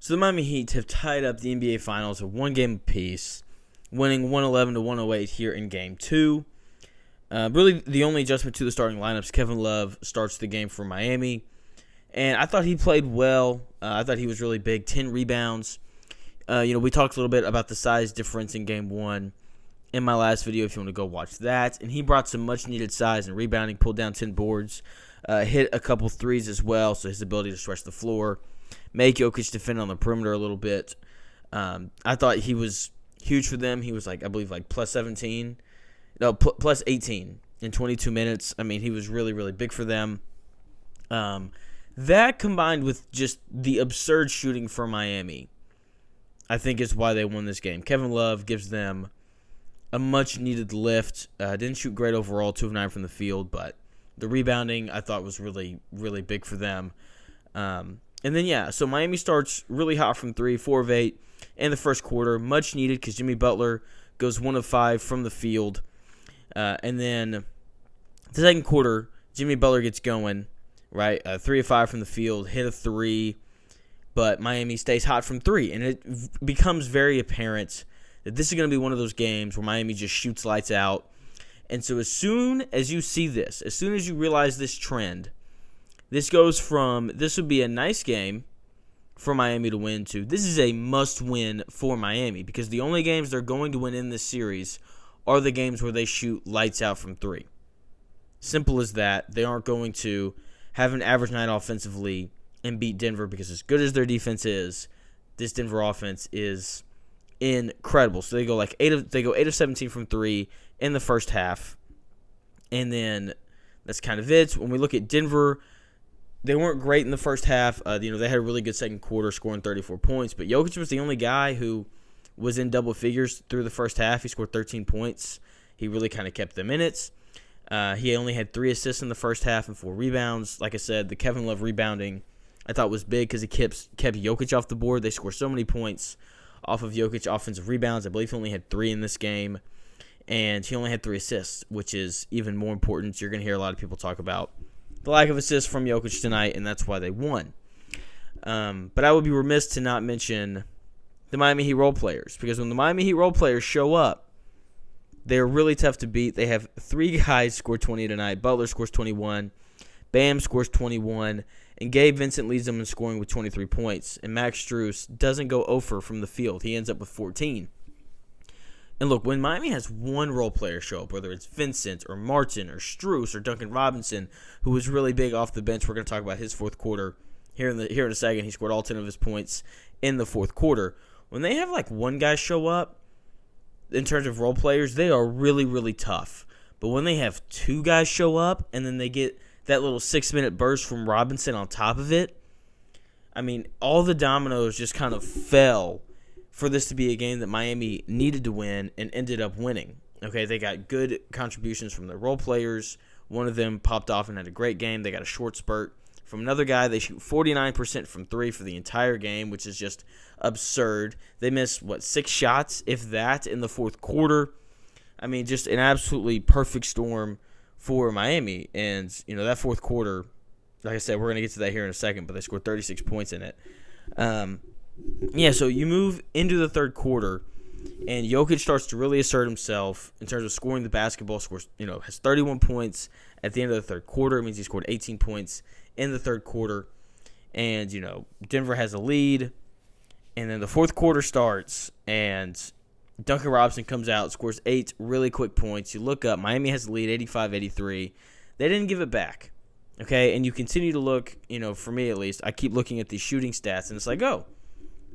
So the Miami Heat have tied up the NBA Finals at one game apiece, winning 111-108 here in Game 2. Really, the only adjustment to the starting lineups, Kevin Love starts the game for Miami. And I thought he played well. I thought he was really big, 10 rebounds. We talked a little bit about the size difference in Game 1 in my last video if you want to go watch that. And he brought some much-needed size and rebounding, pulled down 10 boards, hit a couple threes as well, so his ability to stretch the floor, make Jokic defend on the perimeter a little bit. I thought he was huge for them. He was, I believe, plus 17. No, plus 18 in 22 minutes. I mean, he was really, really big for them. That combined with just the absurd shooting for Miami, I think is why they won this game. Kevin Love gives them a much-needed lift. Didn't shoot great overall, 2 of 9 from the field, but the rebounding I thought was really, really big for them. So Miami starts really hot from 3, 4 of 8 in the first quarter. Much needed because Jimmy Butler goes 1 of 5 from the field. And then the second quarter, Jimmy Butler gets going, right? 3 of 5 from the field, hit a 3, but Miami stays hot from 3. And it becomes very apparent that this is going to be one of those games where Miami just shoots lights out. And so as soon as you see this, as soon as you realize this trend, this goes from this would be a nice game for Miami to win to this is a must-win for Miami because the only games they're going to win in this series are the games where they shoot lights out from 3. Simple as that. They aren't going to have an average night offensively and beat Denver because as good as their defense is, this Denver offense is incredible. So they go 8 of 17 from 3 in the first half. And then that's kind of it. When we look at Denver, they weren't great in the first half. They had a really good second quarter, scoring 34 points. But Jokic was the only guy who was in double figures through the first half. He scored 13 points. He really kind of kept them in it. He only had 3 assists in the first half and 4 rebounds. Like I said, the Kevin Love rebounding I thought was big because he kept Jokic off the board. They scored so many points off of Jokic offensive rebounds. I believe he only had 3 in this game. And he only had 3 assists, which is even more important. You're going to hear a lot of people talk about the lack of assists from Jokic tonight, and that's why they won. But I would be remiss to not mention the Miami Heat role players, because when the Miami Heat role players show up, they're really tough to beat. They have 3 guys score 20 tonight. Butler scores 21, Bam scores 21, and Gabe Vincent leads them in scoring with 23 points. And Max Strus doesn't go 0 from the field. He ends up with 14. And look, when Miami has one role player show up, whether it's Vincent or Martin or Strus or Duncan Robinson, who was really big off the bench, we're going to talk about his fourth quarter here in a second. He scored all 10 of his points in the fourth quarter. When they have one guy show up, in terms of role players, they are really, really tough. But when they have 2 guys show up and then they get that little 6-minute burst from Robinson on top of it, I mean, all the dominoes just kind of fell for this to be a game that Miami needed to win and ended up winning. Okay, they got good contributions from their role players. One of them popped off and had a great game. They got a short spurt from another guy. They shoot 49% from 3 for the entire game, which is just absurd. They missed, 6 shots, if that, in the fourth quarter. I mean, just an absolutely perfect storm for Miami. And, that fourth quarter, like I said, we're going to get to that here in a second, but they scored 36 points in it. So you move into the third quarter, and Jokic starts to really assert himself in terms of scoring the basketball. Has 31 points at the end of the third quarter. It means he scored 18 points in the third quarter. And, Denver has a lead. And then the fourth quarter starts, and Duncan Robinson comes out, scores 8 really quick points. You look up, Miami has the lead, 85-83. They didn't give it back. Okay, and you continue to look, for me at least, I keep looking at these shooting stats, and it's oh,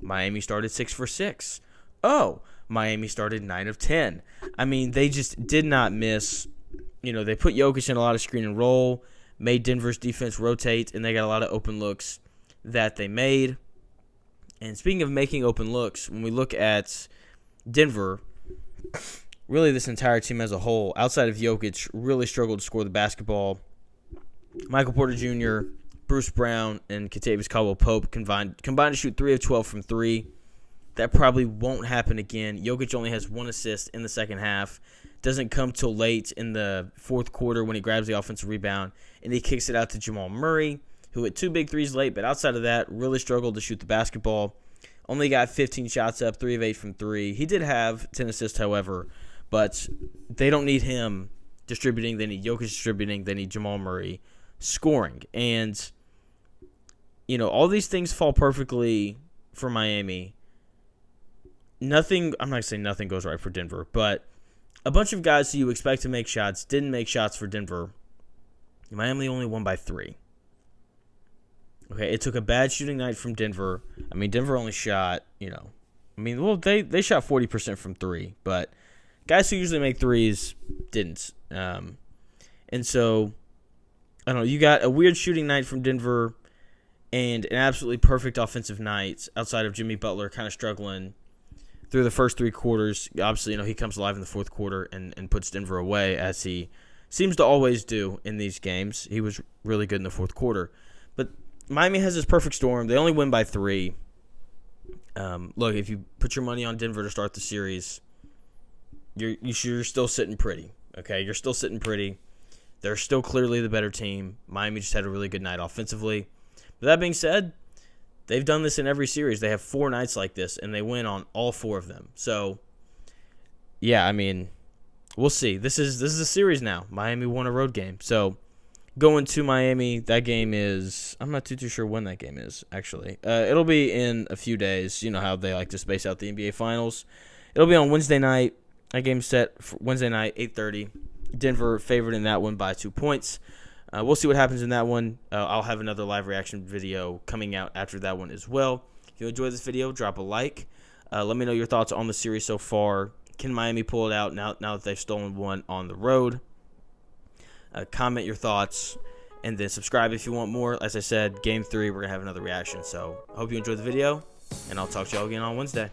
Miami started 6 for 6. Oh, Miami started 9 of 10. I mean, they just did not miss. They put Jokic in a lot of screen and roll, made Denver's defense rotate, and they got a lot of open looks that they made. And speaking of making open looks, when we look at Denver, really this entire team as a whole, outside of Jokic, really struggled to score the basketball. Michael Porter Jr., Bruce Brown, and Kentavious Caldwell-Pope combined to shoot 3 of 12 from 3. That probably won't happen again. Jokic only has 1 assist in the second half. Doesn't come till late in the fourth quarter when he grabs the offensive rebound, and he kicks it out to Jamal Murray, who hit 2 big threes late, but outside of that, really struggled to shoot the basketball. Only got 15 shots up, 3 of 8 from 3. He did have 10 assists, however, but they don't need him distributing. They need Jokic distributing. They need Jamal Murray scoring. And, you know, all these things fall perfectly for Miami. Nothing, I'm not going to say nothing goes right for Denver, but a bunch of guys who you expect to make shots didn't make shots for Denver. Miami only won by 3. Okay, it took a bad shooting night from Denver. I mean, Denver only shot, they shot 40% from 3, but guys who usually make threes didn't. And so, I don't know, you got a weird shooting night from Denver and an absolutely perfect offensive night outside of Jimmy Butler kind of struggling through the first 3 quarters. Obviously, he comes alive in the fourth quarter and puts Denver away, as he seems to always do in these games. He was really good in the fourth quarter. But Miami has this perfect storm. They only win by 3. Look, if you put your money on Denver to start the series, you're still sitting pretty. Okay, you're still sitting pretty. They're still clearly the better team. Miami just had a really good night offensively. But that being said, they've done this in every series. They have 4 nights like this, and they win on all 4 of them. So, yeah, I mean, we'll see. This is a series now. Miami won a road game. So, going to Miami, that game is, I'm not too sure when that game is, actually. It'll be in a few days. You know how they like to space out the NBA Finals. It'll be on Wednesday night. That game's set for Wednesday night, 8:30. Denver favored in that one by 2 points. We'll see what happens in that one. I'll have another live reaction video coming out after that one as well. If you enjoyed this video, drop a like. Let me know your thoughts on the series so far. Can Miami pull it out now that they've stolen one on the road? Comment your thoughts, and then subscribe if you want more. As I said, Game 3, we're going to have another reaction. So I hope you enjoyed the video, and I'll talk to y'all again on Wednesday.